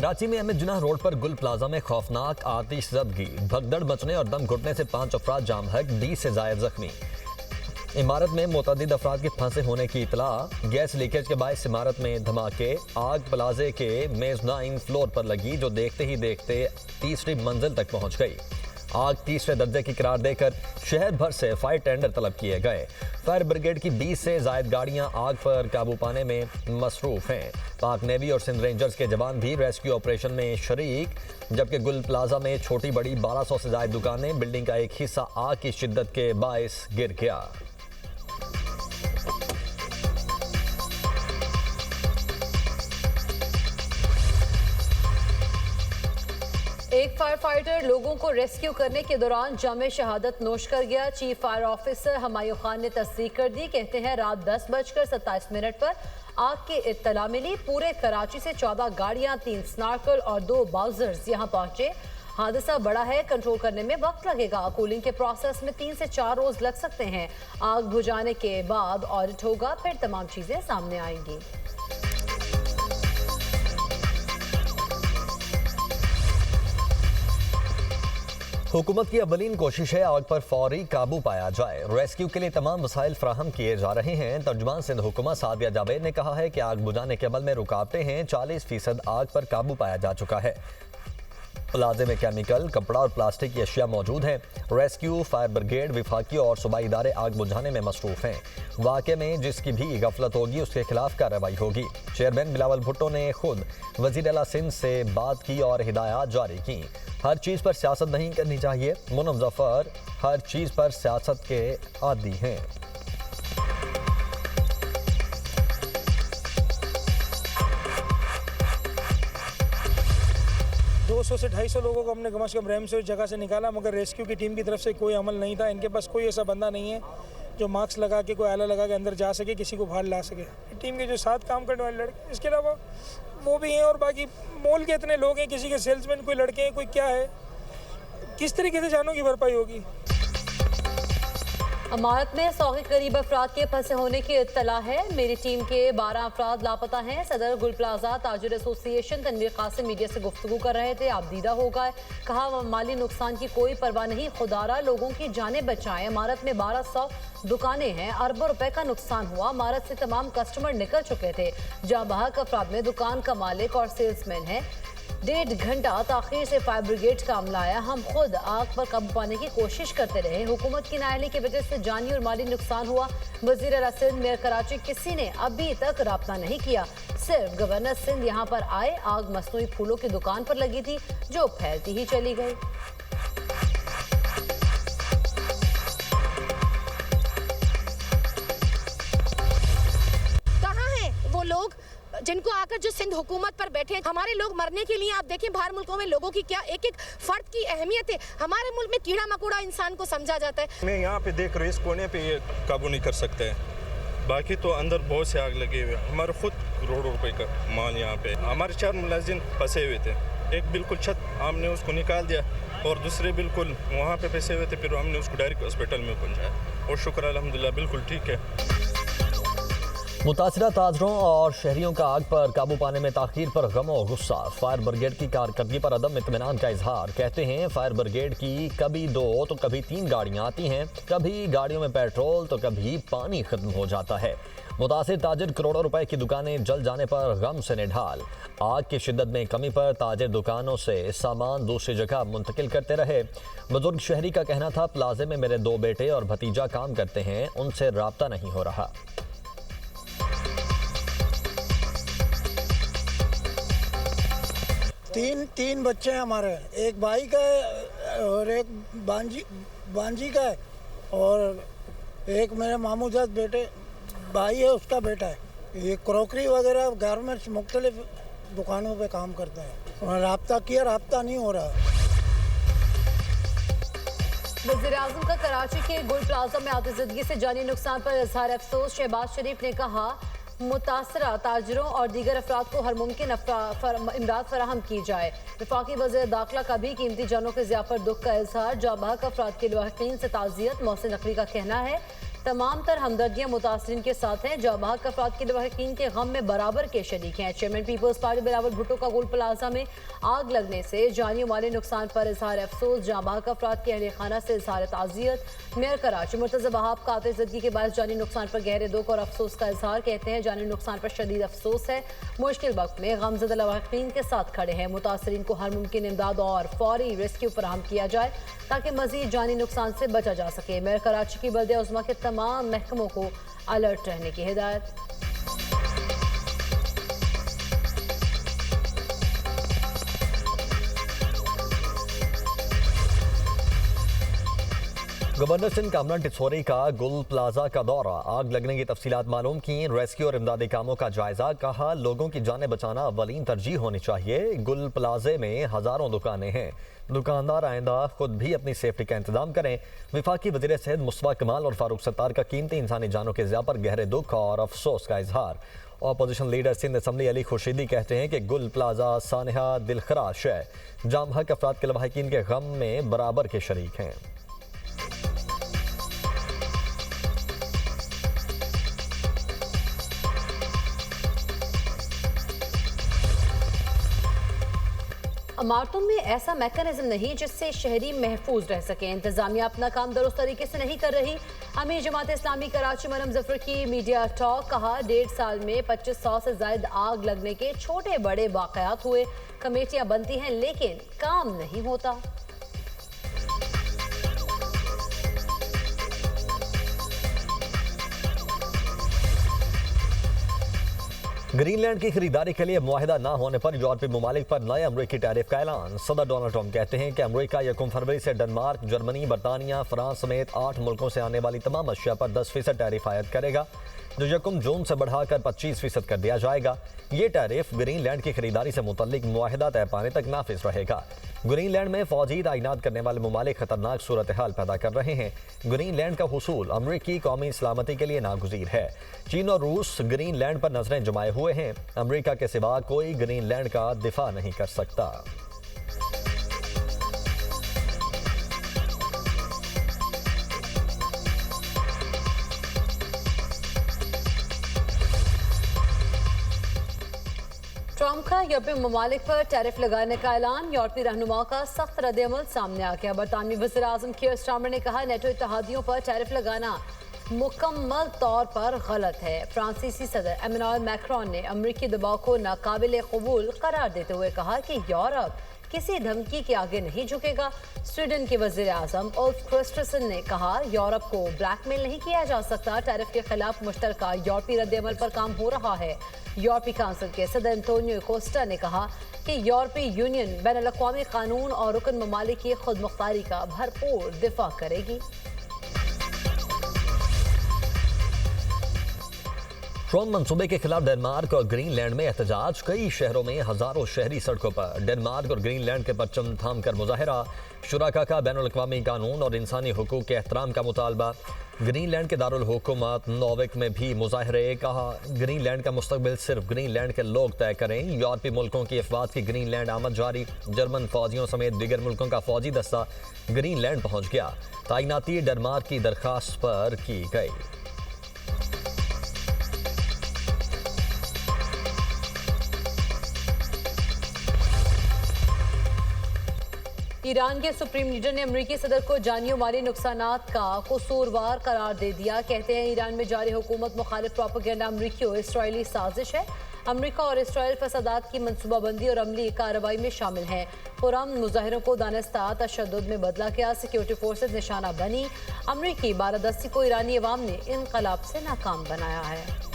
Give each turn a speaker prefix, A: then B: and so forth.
A: कराची में अहमद जुनाह रोड पर गुल प्लाजा में खौफनाक आतिशज़दगी, भगदड़ मचने और दम घुटने से 5 अफराद जाम हक, 20 से जायद जख्मी। इमारत में मुतअद्दिद अफराद के फंसे होने की इतला। गैस लीकेज के बायस इमारत में धमाके। आग प्लाजे के मेज़नाइन फ्लोर पर लगी, जो देखते ही देखते तीसरी मंजिल तक पहुंच गई। आग तीसरे दर्जे की करार देकर शहर भर से फायर टेंडर तलब किए गए। फायर ब्रिगेड की 20 से जायद गाड़ियां आग पर काबू पाने में मसरूफ हैं। पाक नेवी और सिंध रेंजर्स के जवान भी रेस्क्यू ऑपरेशन में शरीक। जबकि गुल प्लाजा में छोटी बड़ी 1200 से जायद दुकानें, बिल्डिंग का एक हिस्सा आग की शिद्दत के बायस गिर गया।
B: एक फायर फाइटर लोगों को रेस्क्यू करने के दौरान जामे शहादत नोश कर गया। Chief fire officer Humayun Khan ने तस्दीक कर दी। कहते हैं रात 10:27 पर आग की इत्तला मिली। पूरे कराची से 14 गाड़ियां, 3 स्नार्कल और 2 बाउजर्स यहां पहुंचे। हादसा बड़ा है, कंट्रोल करने में वक्त लगेगा। कूलिंग के प्रोसेस में 3 से 4 रोज लग सकते हैं। आग बुझाने के बाद ऑडिट होगा, फिर तमाम चीजें सामने आएंगी।
A: हुकूमत की अवलीन कोशिश है आग पर फौरी काबू पाया जाए। रेस्क्यू के लिए तमाम वसाइल फ्राहम किए जा रहे हैं। तर्जुमान सिंध हुकूमत सादिया जावेद ने कहा है कि आग बुझाने के अमल में रुकावटें हैं। 40% आग पर काबू पाया जा चुका है। प्लाजे में केमिकल, कपड़ा और प्लास्टिक की अशिया मौजूद हैं। रेस्क्यू, फायर ब्रिगेड, विफाकी और सूबाई इदारे आग बुझाने में मसरूफ हैं। वाक़े में जिसकी भी गफलत होगी उसके खिलाफ कार्रवाई होगी। चेयरमैन बिलावल भुट्टो ने खुद वज़ीर आला सिंध से बात की और हिदायत जारी की। हर चीज़ पर सियासत नहीं करनी चाहिए। मुनव्वर जफ़र हर चीज़ पर सियासत के आदी हैं।
C: 200 से 250 लोगों को हमने कम से कम रैम से उस जगह से निकाला, मगर रेस्क्यू की टीम की तरफ से कोई अमल नहीं था। इनके पास कोई ऐसा बंदा नहीं है जो मास्क लगा के, कोई आला लगा के अंदर जा सके, किसी को बाहर ला सके। टीम के जो साथ काम करने वाले लड़के, इसके अलावा वो भी हैं और बाकी मॉल के इतने लोग हैं, किसी के सेल्समैन, कोई लड़के हैं, कोई क्या है, किस तरीके से जानों की भरपाई होगी।
B: इमारत में 100 के करीब अफराद के फंसे होने की इत्तला है। मेरी टीम के 12 अफराद लापता हैं। सदर गुल प्लाजा ताजिर एसोसिएशन तनवीर कासिम मीडिया से गुफ्तगू कर रहे थे। आप दीदा होगा, कहा माली नुकसान की कोई परवाह नहीं, खुदारा लोगों की जानें बचाएं। इमारत में 1200 दुकानें हैं, अरबों रुपए का नुकसान हुआ। इमारत से तमाम कस्टमर निकल चुके थे। जहां बहक अफराद में दुकान का मालिक और सेल्समैन है। 1.5 घंटा ताखीर से फायर ब्रिगेड का अमला आया। हम खुद आग पर काबू पाने की कोशिश करते रहे। हुकूमत की नाअहली की वजह से जानी और माली नुकसान हुआ। वज़ीर आला सिंध, मेयर कराची, किसी ने अभी तक राब्ता नहीं किया। सिर्फ गवर्नर सिंध यहाँ पर आए। आग मसनूई फूलों की दुकान पर लगी थी, जो फैलती ही चली गई।
D: कहाँ हैं वो लोग जिनको आकर जो सिंध हुकूमत पर बैठे? हमारे लोग मरने के लिए, आप देखें बाहर मुल्कों में लोगों की क्या एक एक फर्द की अहमियत है। हमारे मुल्क में कीड़ा मकोड़ा इंसान को समझा जाता है।
E: मैं यहाँ पे देख रहा हूँ, इस कोने पे ये काबू नहीं कर सकते हैं। बाकी तो अंदर बहुत से आग लगे हुए। हमारे खुद करोड़ों रुपए का माल यहाँ पे। हमारे 4 मुलाजिम फंसे हुए थे। एक बिल्कुल छत हमने उसको निकाल दिया और दूसरे बिल्कुल वहाँ पे फंसे हुए थे। फिर हमने उसको डायरेक्ट हॉस्पिटल में पहुँचाया और शुक्र अल्हम्दुलिल्लाह बिल्कुल ठीक है।
A: मुतासिरा ताजरों और शहरियों का आग पर काबू पाने में ताखीर पर गम और गुस्सा। फायर ब्रिगेड की कारकर्दगी पर अदम इत्मीनान का इजहार। कहते हैं फायर ब्रिगेड की कभी 2 तो कभी 3 गाड़ियां आती हैं, कभी गाड़ियों में पेट्रोल तो कभी पानी खत्म हो जाता है। मुतासिर ताजिर करोड़ों रुपए की दुकानें जल जाने पर गम से निढाल। आग की शिद्दत में कमी पर ताजिर दुकानों से सामान दूसरी जगह मुंतकिल करते रहे। बुजुर्ग शहरी का कहना था, प्लाजे में मेरे 2 बेटे और भतीजा काम करते हैं, उनसे राब्ता नहीं हो रहा।
F: तीन बच्चे हैं हमारे, एक भाई का है और एक बांजी का है और एक मेरे मामूजात बेटे भाई है, उसका बेटा है। ये क्रॉकरी वगैरह गारमेंट्स मुख्तलिफ दुकानों पे काम करते हैं। उन्होंने राब्ता किया, राब्ता नहीं हो रहा।
B: वज़ीर आज़म का कराची के गुल प्लाजा में आतिशज़दगी से जानी नुकसान पर इज़हार अफसोस। शहबाज शरीफ ने कहा, मुतासरा ताजरों और दीगर अफराद को हर मुमकिन इमदाद फराहम की जाए। वफाकी वज़ीर दाखिला का भी कीमती जानों के ज़िया पर दुख का इजहार। जाँ बहक अफराद के लवाहिकीन से ताज़ियत। मोहसिन नकवी का कहना है तमाम तर हमदर्दियां मुतासरीन के साथ हैं। जाँ बहक अफराद के लवाहिकीन के गम में बराबर के शरीक हैं। Chairman people's party Bilawal Bhutto का गोल प्लाजा में आग लगने से जानी माली नुकसान पर इजहार अफसोस। जाँ बहक अफराद के अहले खाना से इजहार ताज़ियत। मेयर कराची मुर्तज़ा वहाब का आतिशज़दगी के बाद जानी नुकसान पर गहरे दुख और अफसोस का इजहार। कहते हैं जानी नुकसान पर शदीद अफसोस है। मुश्किल वक्त में गमज़दा लवाहिकीन के साथ खड़े हैं। मुतासरीन को हर मुमकिन इमदाद और फौरी रेस्क्यू फराहम किया जाए ताकि मजीद जानी नुकसान से बचा जा सके। मेयर कराची की बल्दिया उज़्मा के तमाम महकमों को अलर्ट रहने की हिदायत।
A: गवर्नर सिंध कामरान टिसोरी का गुल प्लाजा का दौरा, आग लगने की तफसीलात मालूम की। रेस्क्यू और इमदादी कामों का जायजा। कहा लोगों की जानें बचाना अवलीन तरजीह होनी चाहिए। गुल प्लाजे में हजारों दुकानें हैं, दुकानदार आइंदा खुद भी अपनी सेफ्टी का इंतजाम करें। वफाकी वज़ीर सेहत मुस्तफा कमाल और फारूक सत्तार का कीमती इंसानी जानों के ज़िया पर गहरे दुख और अफसोस का इजहार। Opposition leader Sindh assembly Ali Khurshidi कहते हैं कि गुल प्लाजा सानहा दिलखराश है। जाँ बहक अफराद के लवाहिकीन के गम में बराबर के शरीक हैं।
B: इमारतों में ऐसा मैकेनिज्म नहीं जिससे शहरी महफूज रह सके। इंतजामिया अपना काम दुरुस्त तरीके से नहीं कर रही। अमीर जमात इस्लामी कराची मरम जफर की मीडिया टॉक। कहा 1.5 साल में 2500 से ज्यादा आग लगने के छोटे बड़े वाकयात हुए। कमेटियां बनती हैं लेकिन काम नहीं होता।
A: ग्रीनलैंड की खरीदारी के लिए मुआहिदा न होने पर यूरोपीय ममालिक पर नए अमरीकी टैरिफ का ऐलान। सदर डोनाल्ड ट्रंप कहते हैं कि अमरीका 1 फरवरी से डेनमार्क, जर्मनी, बरतानिया, फ्रांस समेत 8 मुल्कों से आने वाली तमाम अशिया पर 10% टैरिफ आयद करेगा, जो 1 जून से बढ़ाकर 25% कर दिया जाएगा। ये टैरिफ ग्रीनलैंड की खरीदारी से मुतल्लिक मुआहिदा तय पाने तक नाफिज रहेगा। ग्रीनलैंड में फौजी तैनात करने वाले ममालिक खतरनाक सूरत हाल पैदा कर रहे हैं। ग्रीनलैंड का हुसूल अमरीकी कौमी सलामती के लिए नागुज़ीर है। चीन और रूस ग्रीनलैंड पर नजरें जमाए हुए हैं। अमरीका के सिवा कोई ग्रीनलैंड का दिफा नहीं कर सकता।
B: ट्रंप का यूरोपीय ममालिक पर टैरिफ लगाने का ऐलान। यूरोपीय रहनुमा का सख्त रद्द-ए-अमल सामने आ गया। बरतानवी वज़ीर आज़म कीयर स्टारमर ने कहा नेटो इत्तेहादियों पर टैरिफ लगाना मुकम्मल तौर पर गलत है। फ्रांसीसी सदर एमेनुएल मैक्रोन ने अमरीकी दबाव को नाकाबिल कबूल करार देते हुए कहा कि यूरोप किसी धमकी के आगे नहीं झुकेगा। स्वीडन के वज़ीर आज़म उल्फ क्रिस्टरसन ने कहा यूरोप को ब्लैकमेल नहीं किया जा सकता। टैरिफ के खिलाफ मुश्तरका यूरोपीय रद्द-ए-अमल पर काम हो रहा है। यूरोपीय काउंसिल के सदर एंटोनियो कोस्टा ने कहा कि यूरोपीय यूनियन बैनुल-अक़वामी कानून और रुकन ममालिक की खुद मुख्तारी का भरपूर दिफा करेगी।
A: ट्रंप मंसूबे के खिलाफ डेनमार्क और ग्रीनलैंड में एहतजाज। कई शहरों में हजारों शहरी सड़कों पर डेनमार्क और ग्रीनलैंड के परचम थाम कर मुजाहरा। शुराका का बैनुल-अक़वामी कानून और इंसानी हुकूक के एहतराम का मुतालबा। ग्रीनलैंड के दारुल हुकूमत नॉर्वे में भी मुजाहरे। कहा ग्रीनलैंड का मुस्तकबिल सिर्फ ग्रीनलैंड के लोग तय करें। यूरोपीय मुल्कों की अफवाद की ग्रीनलैंड आमद जारी। जर्मन फौजियों समेत दीगर मुल्कों का फौजी दस्ता ग्रीनलैंड पहुंच गया। तैनाती डेनमार्क की दरखास्त पर की गई।
B: ईरान के सुप्रीम लीडर ने अमरीकी सदर को जानी माली नुकसानात का कसूरवार करार दे दिया। कहते हैं ईरान में जारी हुकूमत मुखालिफ प्रोपेगेंडा अमरीकी और इसराइली साजिश है। अमरीका और इसराइल फसादात की मनसूबाबंदी और अमली कार्रवाई में शामिल हैं। पुरअमन मुजाहिरों को दानिस्ता तशद्दुद में बदला गया। सिक्योरिटी फोर्सेज निशाना बनी। अमरीकी बारादस्ती को ईरानी अवाम ने इनकलाब से नाकाम बनाया है।